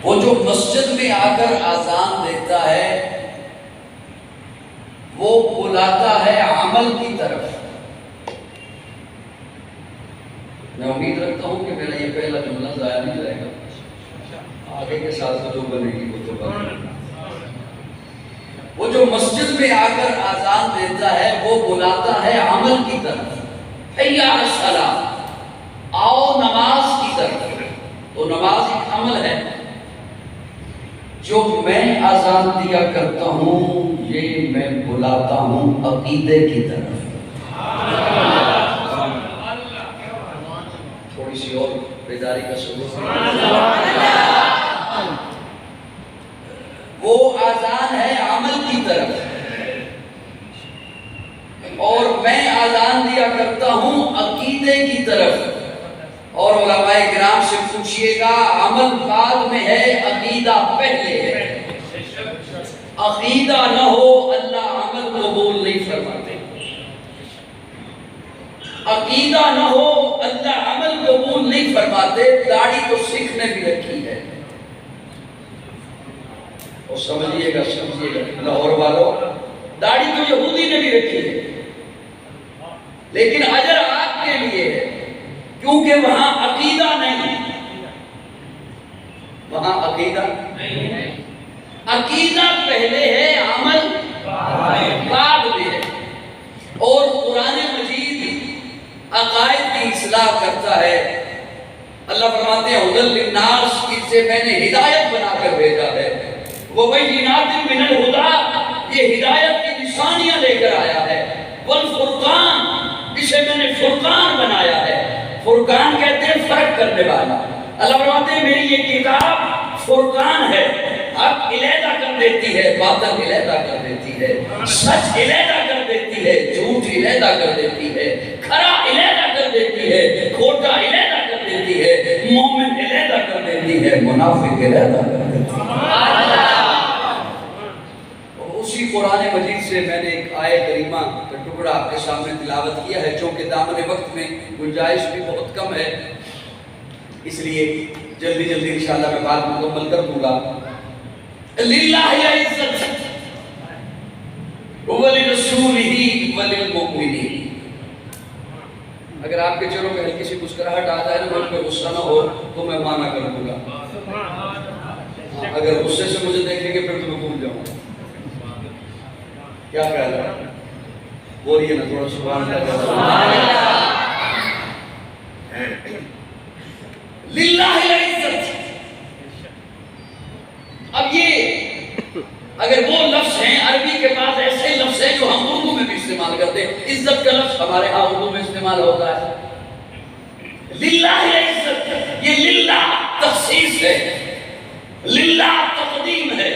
وہ جو مسجد میں آ کر اذان دیتا ہے وہ بلاتا ہے عمل کی طرف۔ میں امید رکھتا ہوں کہ میرا یہ پہلا جملہ ضائع نہیں جائے گا، آگے کے ساتھ جو بنے گی وہ تو بنے گی۔ وہ جو مسجد میں آ کر اذان دیتا ہے وہ بلاتا ہے عمل کی طرف، حی علی الصلاۃ، آؤ نماز کی طرف۔ تو نماز ایک عمل ہے۔ جو میں اذان دیا کرتا ہوں یہ میں بلاتا ہوں عقیدے کی طرف۔ تھوڑی سی اور بیداری کا ثبوت۔ وہ اذان ہے عمل کی طرف، اور میں اذان دیا کرتا ہوں عقیدے کی طرف۔ اور علماء کرام سے پوچھئے گا عمل بعد میں ہے عقیدہ پہلے ہے۔ عقیدہ نہ ہو اللہ عمل قبول نہیں فرماتے، عقیدہ نہ ہو اللہ عمل قبول نہیں فرماتے۔ داڑھی تو سکھ نے بھی رکھی ہے، اور سمجھئے گا لاہور والوں، داڑھی تو یہودی نے بھی رکھی ہے، لیکن اجر آپ کے لیے ہے، کیونکہ وہاں عقیدہ نہیں، وہاں عقیدہ نہیں ہے۔ عقیدہ پہلے ہے، عمل بعد میں ہے۔ اور قرآن مجید عقائد کی اصلاح کرتا ہے۔ اللہ فرماتے ہیں ہدی للناس، اس سے میں نے ہدایت بنا کر بھیجا ہے۔ وبینات من الہدی، یہ ہدایت کی نشانیاں لے کر آیا ہے۔ والفرقان، اسے میں نے فرقان بنایا ہے۔ فرقان کہتے ہیں فرق کرنے والا۔ اللہ فرماتے ہیں میری یہ کتاب فرقان ہے، حق علیحدہ کر دیتی ہے، باطل علیحدہ کر دیتی ہے، سچ علیحدہ کر دیتی ہے، جھوٹ علیحدہ کر دیتی ہے، کھرا علیحدہ کر دیتی ہے، کھوٹا علیحدہ کر دیتی ہے، مومن علیحدہ کر دیتی ہے، منافق علیحدہ کر دیتی ہے۔ اسی قرآن مجید سے میں نے ایک آیت کریمہ کا ٹکڑا آپ کے سامنے تلاوت کیا ہے، چونکہ دامن وقت میں گنجائش بھی بہت کم ہے، اس لیے جلدی جلدی انشاءاللہ میں بات مکمل کر دوں گا۔ للہ عزت ولرسولہ وللمؤمنین۔ اگر آپ کے چہروں پہ ہلکی سی مسکراہٹ آ جائے نا، مجھ پہ غصہ نہ ہو تو میں مانا کر دوں گا، اگر غصے سے مجھے دیکھیں گے پھر تو میں بھول جاؤں گا۔ کیا خیال ہے؟ بولیے نا تھوڑا سبحان اللہ۔ للہ العزت۔ اب یہ اگر وہ لفظ ہیں، عربی کے پاس ایسے لفظ ہیں جو ہم اردو میں بھی استعمال کرتے ہیں۔ عزت کا لفظ ہمارے ہاں اردو میں استعمال ہوتا ہے۔ للہ العزت، یہ للہ تخصیص ہے، للہ تقدیم ہے۔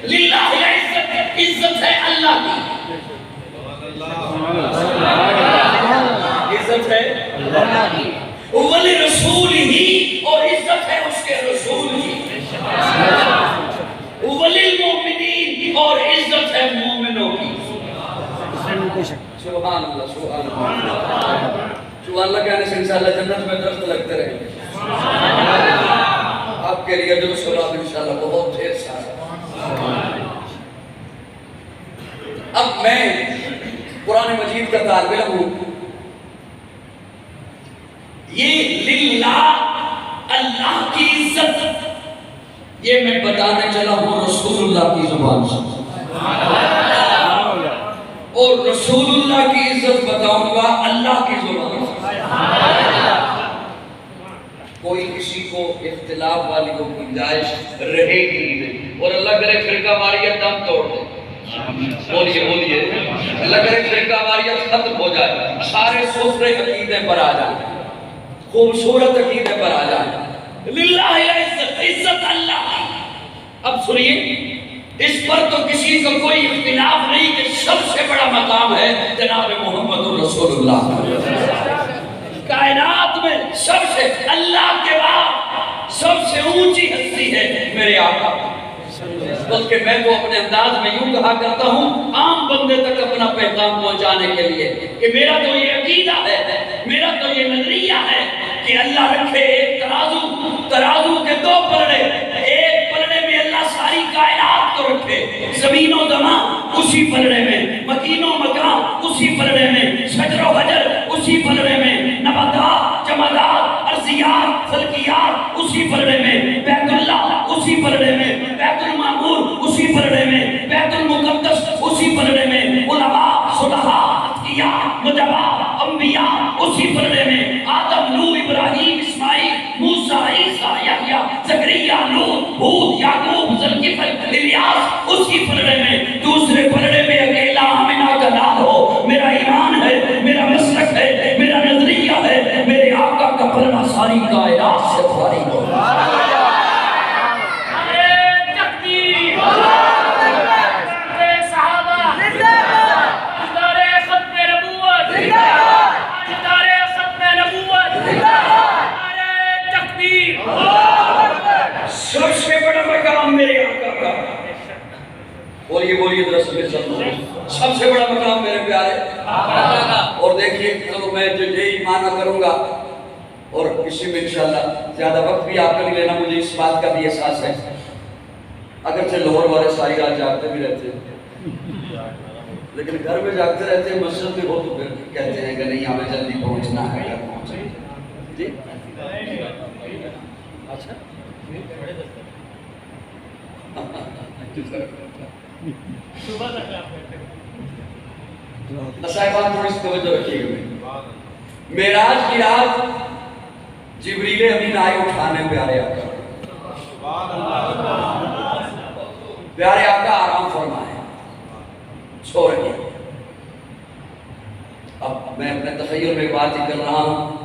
للہ العزت، عزت ہے اللہ کی، عزت ہے اللہ کی۔ ولرسولہ، اور عزت ہے اس کے رسول کی۔ وللمؤمنین، اور عزت ہے مومنوں کی۔ سبحان اللہ، سبحان اللہ، سبحان اللہ کہنے سے انشاءاللہ جنت میں درخت لگتے رہیں گے۔ آپ کے لیے جو سلام انشاءاللہ بہت ڈھیر سارا۔ اب میں قرآن مجید کا طالب علم ہوں۔ یہ للہ، اللہ کی عزت، یہ میں بتانے چلا ہوں رسول اللہ کی زبان سے، اور رسول اللہ کی عزت بتاؤں گا اللہ کی زبان سے۔ کوئی کسی کو اختلاف والی کو گنجائش رہے گی نہیں، اور اللہ کرے فرقہ واریت دم توڑ دے۔ بولیے بولیے، اللہ کرے فرقہ واریت ختم ہو جائے، سارے سفرے عقیدے پر آ جائیں، خوبصورت عقیدے پر آ جائیں۔ للہ العزت، عزت اللہ۔ اب سنیے، اس پر تو کسی کو کوئی اختلاف نہیں کہ سب سے بڑا مقام ہے جناب محمد رسول اللہ۔ کائنات میں سب سے، اللہ کے بعد سب سے اونچی ہستی ہے میرے آقا۔ بلکہ میں تو اپنے انداز میں یوں کہا کرتا ہوں عام بندے تک اپنا پیغام پہنچانے کے لیے کہ میرا تو یہ عقیدہ ہے، میرا تو یہ نظریہ ہے کہ اللہ رکھے ایک ترازو کے دو پلڑے، ایک کائنات کو رکھے، زمین و زمان اسی پلڑے میں، مکین و مکان اسی پلڑے میں، شجر و حجر اسی پلڑے میں، نباتات، جمادات، ارضیات، فلکیات اسی پلڑے میں، بیت اللہ اسی پلڑے میں، بیت المعمور اسی پلڑے میں، بیت المقدس اسی پلڑے میں، علماء، صلحاء، اتقیاء، نجباء، انبیاء اسی پلڑے میں، آدم، نوح، ابراہیم، اسماعیل، موسیٰ، عیسیٰ، یحییٰ، زکریا، لوط، ہود، یعقوب، ذوالکفل، الیاس اسی پلڑے میں، دوسرے پلڑے میں اکیلا آمنہ کا لال ہو، میرا ایمان ہے، میرا مسلک ہے، میرا نظریہ ہے، میرے آقا کا پلڑا ساری کائنات سے فارغ ہو۔ سب سے بڑا مقام میرے آقا کا، بولیے بولیے درست میں چلنا، سب سے بڑا مقام میرے پیارے آقا کا۔ اور دیکھیے چلو میں جو یہی معنی کروں گا اور اسی میں انشاءاللہ زیادہ وقت بھی آپ کا نہیں لینا، مجھے اس بات کا بھی احساس ہے، اگرچہ لاہور والے ساری رات جاگتے بھی رہتے ہیں لیکن گھر میں جاگتے رہتے ہیں، مسجد میں ہو تو پھر کہتے ہیں کہ نہیں ہمیں جلدی پہنچنا ہے، گھر پہنچنا جی اچھا صاحبان تھوڑی سی توجہ رکھیے گا، معراج کی رات جبریل امین آئے اٹھانے پیارے آقا، پیارے آقا آرام فرمائے، سو رہے۔ اب میں اپنے تخیل میں بات ہی کر رہا ہوں،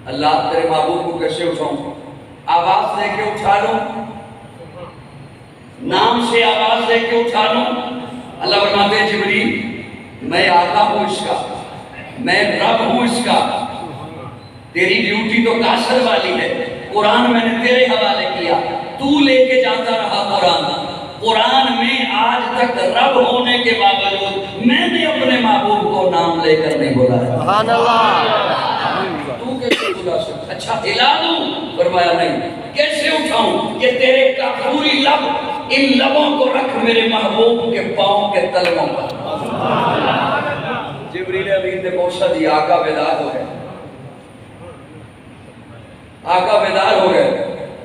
اللہ تیرے محبوب کو کیسے اٹھاؤں؟ آواز دے کے اٹھا لوں، نام سے آواز دے کے اٹھا لوں؟ اللہ فرماتے ہیں جبریل میں آقا ہوں اس کا، میں رب ہوں اس کا، تیری ڈیوٹی تو کاشر والی ہے، قرآن میں نے تیرے حوالے کیا، تو لے کے جاتا رہا قرآن میں آج تک رب ہونے کے باوجود میں نے اپنے محبوب کو نام لے کر نہیں بولا ہے۔ سبحان اللہ، تو کیسے بولا سکتا؟ اچھا ہلا دوں؟ فرمایا نہیں، کیسے اٹھاؤں؟ کہ تیرے کافوری لب، ان لبوں کو رکھ میرے محبوب کے پاؤں کے تلووں پر۔ جبریل امین نے پوچھا دیا، آقا بیدار ہو گئے، آقا بیدار ہو گئے،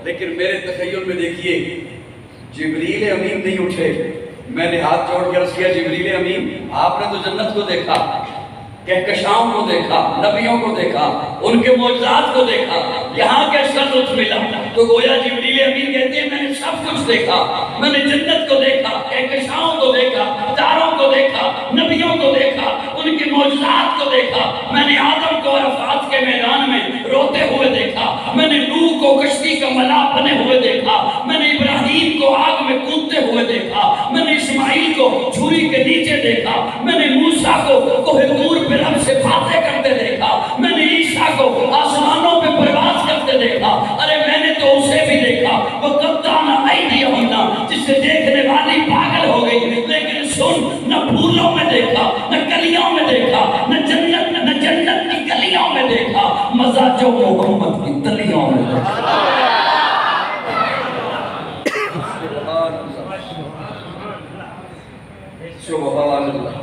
لیکن میرے تخیل میں دیکھیے جبریل امین نہیں اٹھے، میں نے ہاتھ جوڑ کے عرض کیا جبریل امین آپ نے تو جنت کو دیکھا، کہکشاؤں کو دیکھا، نبیوں کو دیکھا، ان کے معجزات کو دیکھا، یہاں کیسا لطف ملا؟ تو گویا جبریل امین کہتے ہیں میں نے سب کچھ دیکھا، میں نے جنت کو دیکھا، کہکشاؤں کو دیکھا، تاروں کو دیکھا، نبیوں کو دیکھا، ان کے معجزات کو دیکھا، میں نے آدم کو عرفات کے میدان میں روتے ہوئے دیکھا، میں نے نوح کو کشتی کا ملاح بنے ہوئے دیکھا، میں نے ابراہیم کو آگ میں کودتے ہوئے دیکھا، میں نے اسماعیل کو چھری کے نیچے دیکھا، میں نے موسیٰ کو کوہ طور پہ رب سے باتیں کرتے دیکھا، میں نے عیسیٰ کو آسمانوں پہ پرواز کرتے دیکھا، ارے میں نے تو اسے بھی دیکھا، وہ قطعنا ایدیہم، جسے دیکھنے والی پاگل ہو گئی، لیکن سن نہ پھولوں میں دیکھا، نہ کلیوں میں دیکھا، نہ جنت کی کلیوں میں دیکھا، مزہ جو محمد کی تلیوں میں دیکھا۔ سبحان اللہ،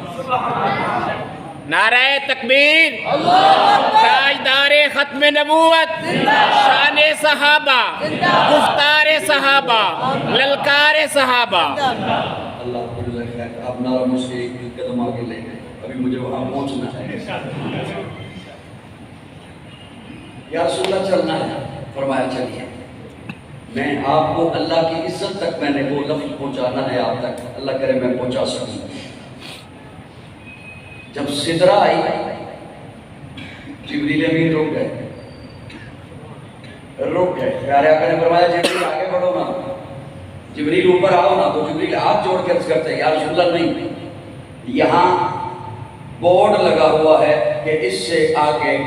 نعرہ تکبیر، تاجدار ختم نبوت، شان صحابہ، گفتار صحابہ، للکار صحابہ۔ اللہ کو جزائے خیر، آپ نعرہ مجھ سے ایک قدم آگے لے گئے، ابھی مجھے وہاں پہنچنا ہے۔ یا رسول اللہ چلنا ہے، فرمایا چلیے، میں آپ کو اللہ کی عزت تک میں نے وہ لفظ پہنچانا ہے آپ تک، اللہ کرے میں پہنچا سکوں۔ جب سدرہ آئی جبریل امین رک گئے، پیارے آقا نے فرمایا جبریل آگے بڑھو نا، جبریل اوپر آؤ نا، تو جبریل ہاتھ جوڑ کے عرض کرتے ہیں یا رسول اللہ نہیں، یہاں بورڈ لگا ہوا ہے کہ اس سے آگے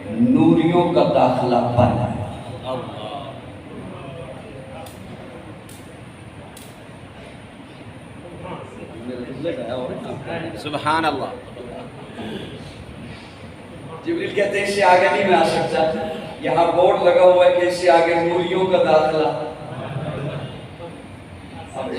نوریوں کا داخلہ بند ہے۔ سبحان اللہ۔ جبریل کہتے ہیں اس سے آگے نہیں میں آ سکتا، یہاں بورڈ لگا ہوا ہے کہ اس سے آگے نوریوں کا داخلہ۔ اب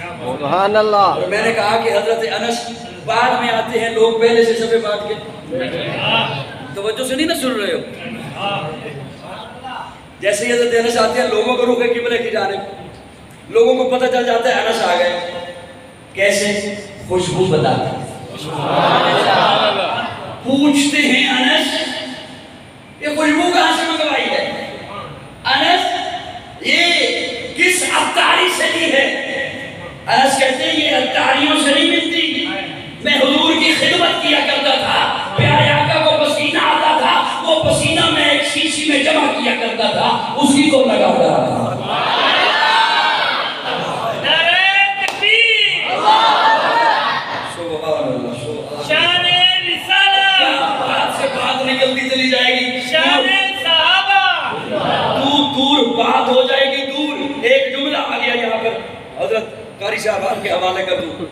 سبحان اللہ. اور میں نے کہا کہ حضرت انس بعد میں آتے ہیں، لوگ پہلے سے سبے بات کے توجہ سے نہیں نہ سن رہے ہو. جیسے ہی حضرت انس آتے ہیں لوگوں کو رخ قبلے کی جانب، لوگوں کو پتہ چل جاتا ہے انس آ گئے. کیسے؟ خوشبو بتاتے ہیں. پوچھتے ہیں انس یہ خوشبو کہاں سے منگوائی ہے؟ انس یہ کس عطاری سے لی ہے؟ انس کہتے ہیں یہ عطاریوں سے نہیں ملتی، میں حضور کی خدمت کیا کرتا تھا، پیارے آقا کو پسینہ آتا تھا، وہ پسینہ میں ایک شیشی میں جمع کیا کرتا تھا، اسی کو لگا رہا تھا. نکلتی چلی جائے گی، دور بات ہو جائے گی دور. ایک جملہ آ گیا یہاں پر، حضرت قاری صاحب کے حوالے کر دوں.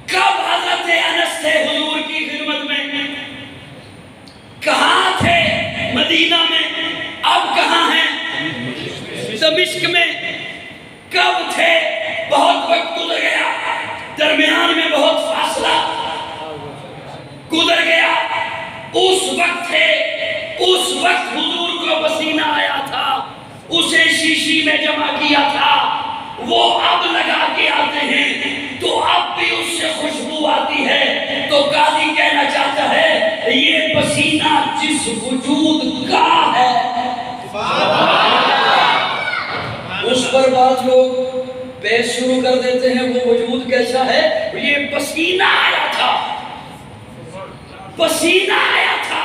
کب حضرت انس تھے حضور کی خدمت میں؟ کہاں تھے؟ مدینہ میں. اب کہاں ہیں؟ دمشق میں. کب تھے؟ بہت وقت گزر گیا، درمیان میں بہت فاصلہ گزر گیا. اس وقت تھے، اس وقت حضور کو پسینہ آیا تھا، اسے شیشی میں جمع کیا تھا، وہ اب لگا کے آتے ہیں تو اب بھی اس سے خوشبو آتی ہے. تو قاضی کہنا چاہتا ہے یہ پسینہ جس وجود کا ہے اس پر بعض لوگ بحث شروع کر دیتے ہیں وہ وجود کیسا ہے؟ یہ پسینہ آیا تھا، پسینہ آیا تھا،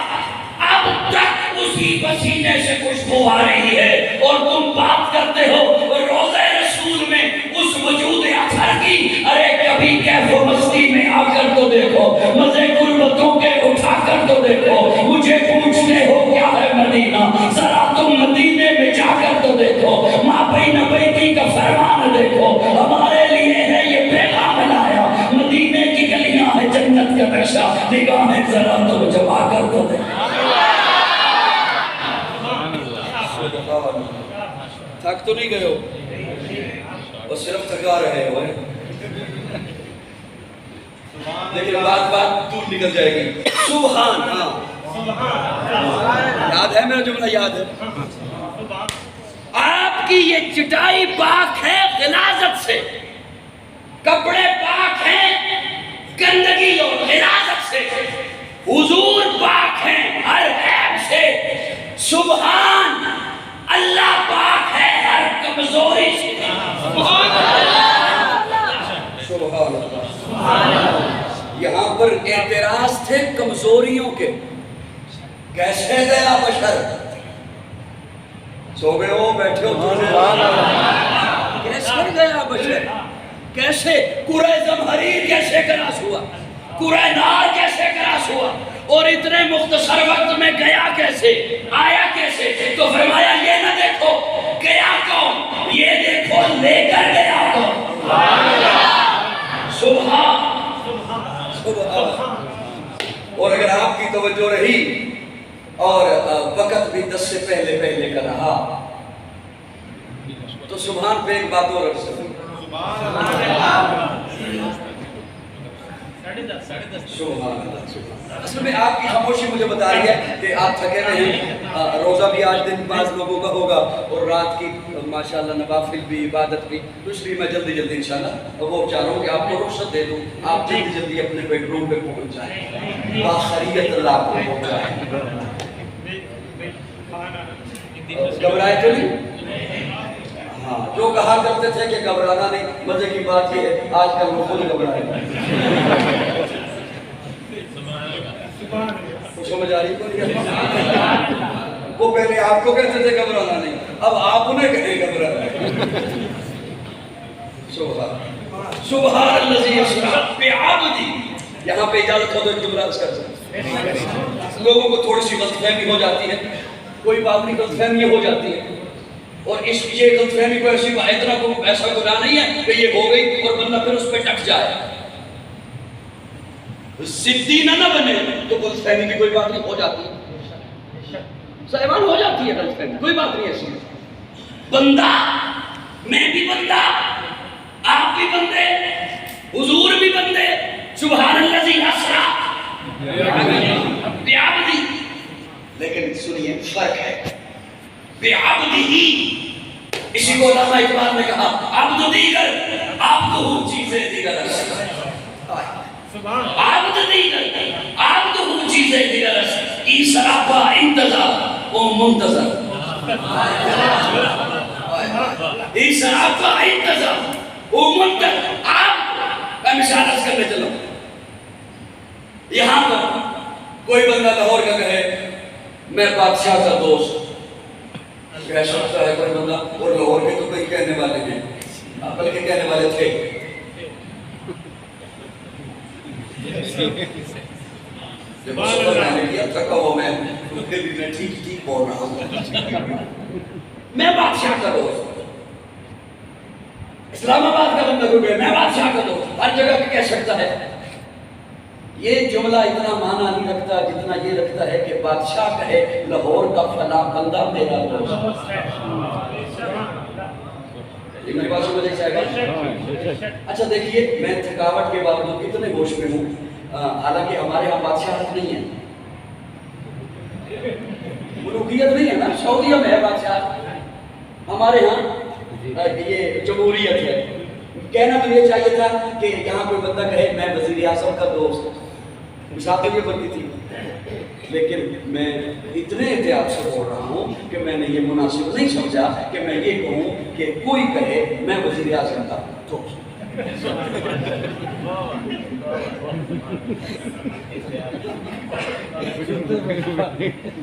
اب تک اسی پسینے سے خوشبو آ رہی ہے اور تم بات کرتے ہو روضہ رسول میں اس وجود اطہر کی. ارے کبھی کیف و مستی میں آ کر تو دیکھو، مزے غربتوں کے اٹھا کر تو دیکھو. مجھے پوچھتے ہو کیا ہے مدینہ، ذرا تم مدینے میں جا کر تو دیکھو. ماں بین بیتی کا فرمان دیکھو، ہمارے لیے ہے یہ پیغام لایا. مدینے کی گلیاں ہے جنت کا نقشہ، نگاہیں ذرا تم جما کر تو دیکھو. تھک تو نہیں گئے ہو اور صرف تھکا رہے ہو، لیکن بات دور نکل جائے گی. سبحان. یاد ہے میرا جملہ؟ یاد ہے. آپ کی یہ چٹائی پاک ہے غلاظت سے، کپڑے پاک ہیں گندگی اور غلاظت سے، حضور پاک ہیں ہر عیب سے. سبحان اللہ پاک ہے ہر کمزوری سے. سبحان اللہ. یہاں پر اعتراض تھے کمزوریوں کے. کیسے گیا بشر؟ سو گئے ہو، بیٹھے ہو؟ کیسے گیا بشر؟ کیسے کرہ زمہریر کیسے کراس ہوا؟ کرہ نار کیسے کراس ہوا؟ اور اتنے مختصر وقت میں گیا کیسے؟ آیا کیسے؟ تو فرمایا یہ نہ دیکھو گیا کون، یہ دیکھو لے کر گیا کون. سبحان. اور اگر آپ کی توجہ رہی اور وقت بھی 10 سے پہلے کا رہا تو سبحان پہ ایک بات اور رکھ سکتے. اصل میں آپ کی خاموشی مجھے بتا رہی ہے کہ آپ تھکے ہوئے ہیں. روزہ بھی آج دن بعض لوگوں کا ہوگا اور رات کی ماشاءاللہ نوافل بھی، عبادت بھی، تو اس لیے میں جلدی انشاءاللہ وہ چاہ رہا ہوں کہ آپ کو رخصت دے دوں. آپ جلدی اپنے بیڈ روم پہ پہنچ جائیں، باخریت اللہ آپ کو پہنچائیں. گھبرائے تو نہیں؟ ہاں، جو کہا کرتے تھے کہ گھبرانا نہیں، مزے کی بات یہ ہے آج کل وہ خود گھبرائے. سمجھ آ رہی کو؟ وہ پہلے آپ کو کہتے تھے گھبرانا نہیں، اب آپ انہیں کہیں گھبرانا. سبحان الذی اسریٰ بعبدہ. یہاں پہ اجازت ہو تو ایک جملہ کر سکتے. لوگوں کو تھوڑی سی غلط فہمی ہو جاتی ہے، کوئی بات نہیں، غلط فہمی ہو جاتی ہے. اور یہ غلط فہمی کو ایسا گناہ نہیں ہے کہ یہ ہو گئی اور بندہ پھر اس پہ ٹک جائے. ضدی نہ بنے تو غلط فہمی کی کوئی بات نہیں، ہو جاتی ہے، صاحبان ہو جاتی ہے غلط فہمی، کوئی بات نہیں ایسی. بندہ، میں بھی بندہ، بھی بندے حضور بھی بندے سبحان الذی اسرا بعبدہ لیکن سنیے فرق ہے بعبدہ اسی کو علامہ اقبال نے کہا عبد دیگر عبد چیزیں دیگر عبد دیگر عبد چیزیں دیگر ای سراپا انتظار او منتظر ای سراپا انتظار او منتظر آپ میں مثال عرض کرنے چلوں یہاں پر کوئی بندہ لاہور کا کہے میں بادشاہ کا دوست کہہ سکتا ہے کوئی بندہ اور لاہور کے تو کوئی کہنے والے ہیں بلکہ کہنے والے تھے جب سفر میں نے کیا تھکا ہوا میں ٹھیک بول رہا ہوں میں بادشاہ کا دوست اسلام آباد کا بندہ کوئی میں بادشاہ کا دوست ہر جگہ پہ کہہ سکتا ہے یہ جملہ اتنا معنی نہیں رکھتا جتنا یہ رکھتا ہے کہ بادشاہ کہے لاہور کا فلاں بندہ میرا دوست یہ میری بات سمجھ چاہے گا اچھا دیکھیے میں تھکاوٹ کے باوجود اتنے ہوش میں ہوں حالانکہ ہمارے ہاں بادشاہت نہیں ہے ملوکیت نہیں ہے نا سعودیہ میں ہے بادشاہت ہمارے ہاں یہ جمہوریت ہے کہنا تو یہ چاہیے تھا کہ یہاں کوئی بندہ کہے میں وزیر اعظم کا دوست مثال تو یہ بنتی تھی لیکن میں اتنے احتیاط سے بول رہا ہوں کہ میں نے یہ مناسب نہیں سمجھا کہ میں یہ کہوں کہ کوئی کہے میں وزیر اعظم کا دوست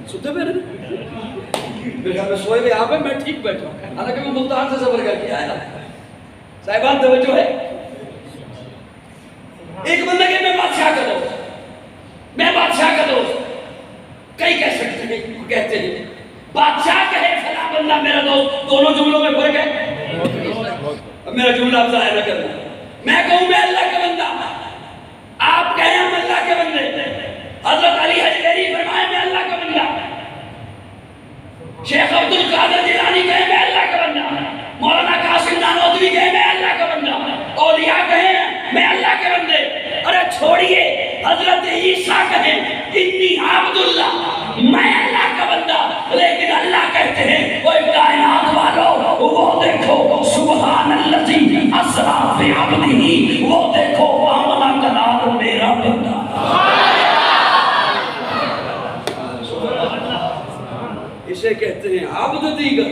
سنتے میرے میرے گھر میں سوئے ہوئے آپ ہیں میں ٹھیک بیٹھا ہوں حالانکہ میں ملتان سے سفر کر کے آیا صاحبان توجہ ہے ایک بندہ کہ میں بادشاہ کا دوست میں بادشاہ کا دوست کئی کہہ سکتے ہیں کہتے ہیں بادشاہ کہے فلاں بندہ میرا دوست دونوں جملوں میں فرق ہے اب میرا جملہ آپ ظاہر نہ کرنا میں کہوں میں اللہ کا بندہ آپ کہیں ہم اللہ کے بندے حضرت علی حجویری فرمائے میں اللہ کا بندہ شیخ عبد القادر جیلانی کہے میں اللہ کا بندہ مولانا قاسم نانوتوی کہے میں اللہ کا بندہ اولیاء کہے میں اللہ کے بندے ارے چھوڑیے حضرت عیسیٰ کہے انی عبداللہ میں اللہ کا بندہ لیکن اللہ کہتے ہیں وہ کائنات والو وہ دیکھو سبحان الذی اسرا بعبدہ وہ دیکھو وامنا کلام میرا بندہ اسے کہتے ہیں عبد دیگر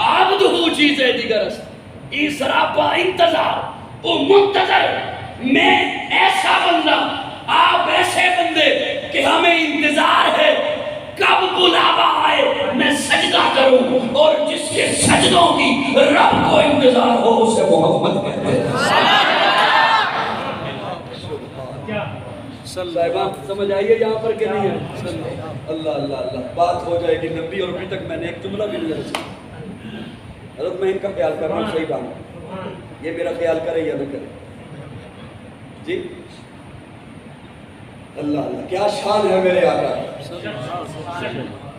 عبد ہو چیزیں دیگر است ای سراپا انتظار او منتظر میں ایسا بندہ آپ ایسے بندے کہ ہمیں انتظار ہے کب بلاوا آئے میں سجدہ کروں اور جس کے سجدوں کی رب کو انتظار ہو اسے محمد کہتے ہیں صاحبان سمجھ آئیے یہاں پر کہ نہیں ہے اللہ اللہ اللہ بات ہو جائے گی نبی اور ابھی تک میں نے ایک جملہ بھی نہیں رسا حضرت میں ان کا خیال کر رہا ہوں صحیح بات یہ میرا خیال کرے یا نہ کرے جی اللہ اللہ کیا شان ہے میرے آقا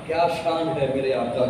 کیا شان ہے میرے آقا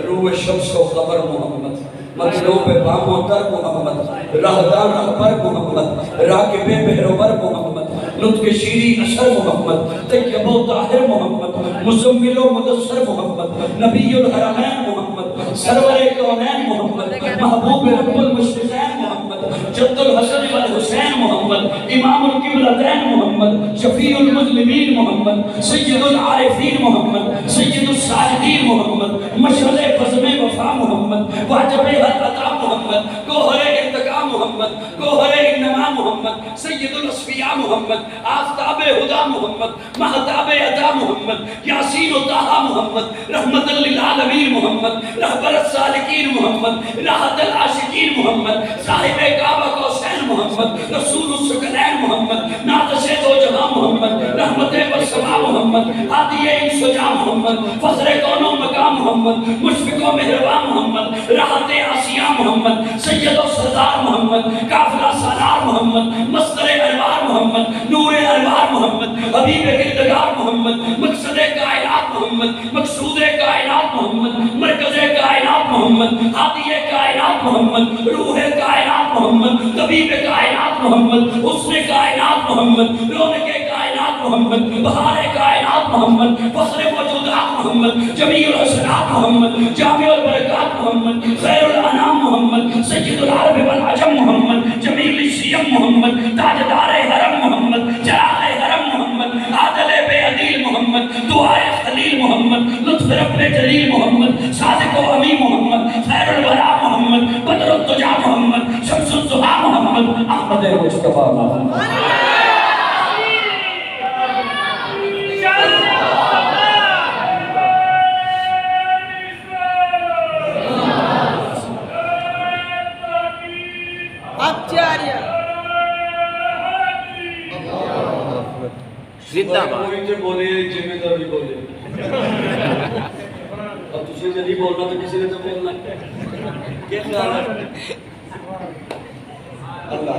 روح شمس و قمر محمد مطلوب بام و در محمد راہدان اکبر محمد راکب بہروبر محمد لطف شیری اثر محمد طیب و طاہر محمد مزمل و مدثر محمد نبی الحرمین محمد سرور کونین محمد محبوب رب المشرقین محمد جد الحسن والحسین محمد امام القبلتین محمد شفیع المظلمین محمد سید العارفین محمد سید الصالحین محمد مشعل فضم وفا محمد واجب العطا محمد گوہر ارتقا محمد گوہر انما محمد سید الاصفیاء محمد آفتاب ہدا محمد مہتاب عطا محمد یاسین و طہ محمد رحمت للعالمین محمد رہبر السالکین محمد راحت العاشقین محمد صاحب کعبہ حسین محمد رسول السکلین محمد ناتش دو جہاں محمد رحمت والسماء محمد ہادی انسجا محمد فضل کون و مقام محمد مشفق و مہربان محمد راحت آسیہ محمد سید و سردار محمد قافلہ سالار محمد مصدر انوار محمد نور انوار محمد حبیب کردگار محمد مقصد کائنات محمد مقصود کائنات محمد مرکز کائنات محمد ہادی کائنات محمد روح کائنات محمد طبیب کائنات محمد، حسن کائنات محمد، رونق کائنات محمد، بہار کائنات محمد، فخر موجودات محمد، جمیع الحسنات محمد، جامع البرکات محمد، خیر الانام محمد، سید العرب والعجم محمد، جمیل الشیم محمد، تاجدار حرم محمد، چراغ حرم محمد، عادل بے عدیل محمد، دعائے خلیل محمد، لطف رب جلیل محمد، صادق و امی محمد، خیر الورا محمد، بدر الدجا محمد، شمس الضحا محمد، احمد مصطفیٰ محمد. زندہ باد. کوئی تے بولے جمعہ دار بھی بولے. اب تجھے جب نہیں بولنا تو کسی نے تو بولنا. کیا خیال ہے؟ اللہ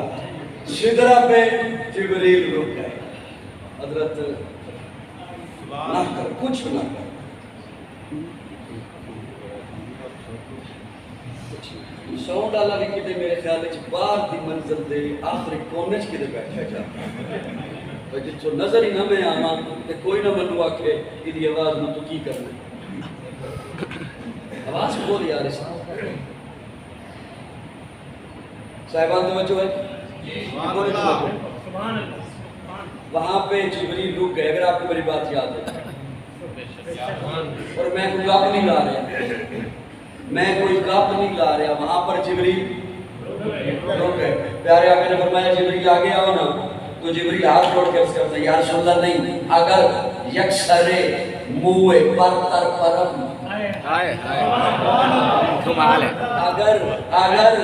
شدرا پہ جبریل رک گئے. حضرت نہ کر کچھ نہ کر. سو ڈالا بھی کتے میرے خیال ہے باہر دی منزل دے آخری کونے چ کتے بیٹھا جاتا. جتوں نظر ہی نہ میں آواں تے کوئی نہ منو آکھے ایدی آواز نہ تو کی کرنا. آواز بول یار اس صاحبان توجہ ہے. وہاں پہ جبریل رک گئے. اگر آپ کو میری بات یاد ہے اور میں کوئی گپ نہیں لا رہا, وہاں پر جبریل رک گئے. پیارے آقا نے فرمایا جبریل آگے آؤ نا. تو جبریل ہاتھ جوڑ کے اس کرتا یا رسول اللہ نہیں, اگر یکسر موئے پرتر پرم, اگر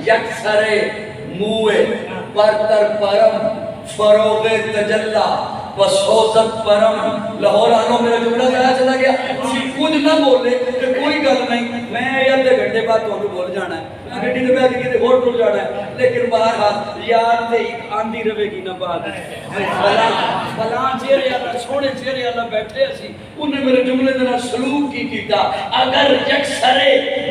یکسر موئے پرتر پرم فروغ تجلہ بسوزت پرم. لاہور آنوں میرا جملہ کہا چلا گیا. کچھ نہ بولے کہ کوئی گل نہیں, میں یا تے گھنٹے بعد تو بول جانا ہے, میں گھنٹے دے بیٹھ کے کتے اور ٹر جانا ہے. لیکن باہر یاد تے ایک آندھی رہے گی نہ بات. فلاں چہرے والا سونے چہرے والا بیٹھے اسی, انہیں میرے جملے دے نال سلوک کی کیتا. اگر یکسر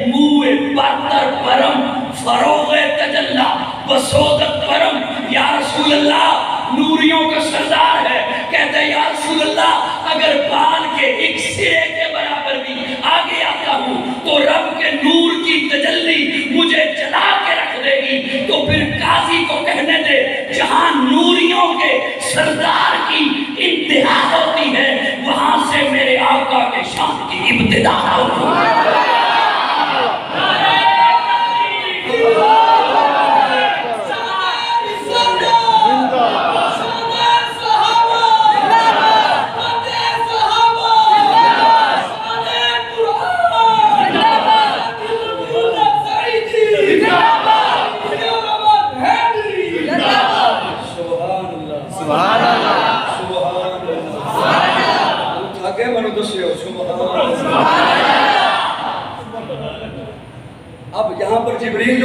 منہ پرتر پرم فروغ تجلی بسوزت پرم. یا رسول اللہ نوریوں کا سردار ہے. کہتے ہیں یا رسول اللہ اگر بال کے ایک سرے کے برابر بھی آگے آتا ہوں تو رب کے نور کی تجلی مجھے جلا کے رکھ دے گی. تو پھر قاضی کو کہنے دے جہاں نوریوں کے سردار کی انتہا ہوتی ہے وہاں سے میرے آقا کے شان کی ابتدا ہوتی ہے. اب یہاں پر جبریل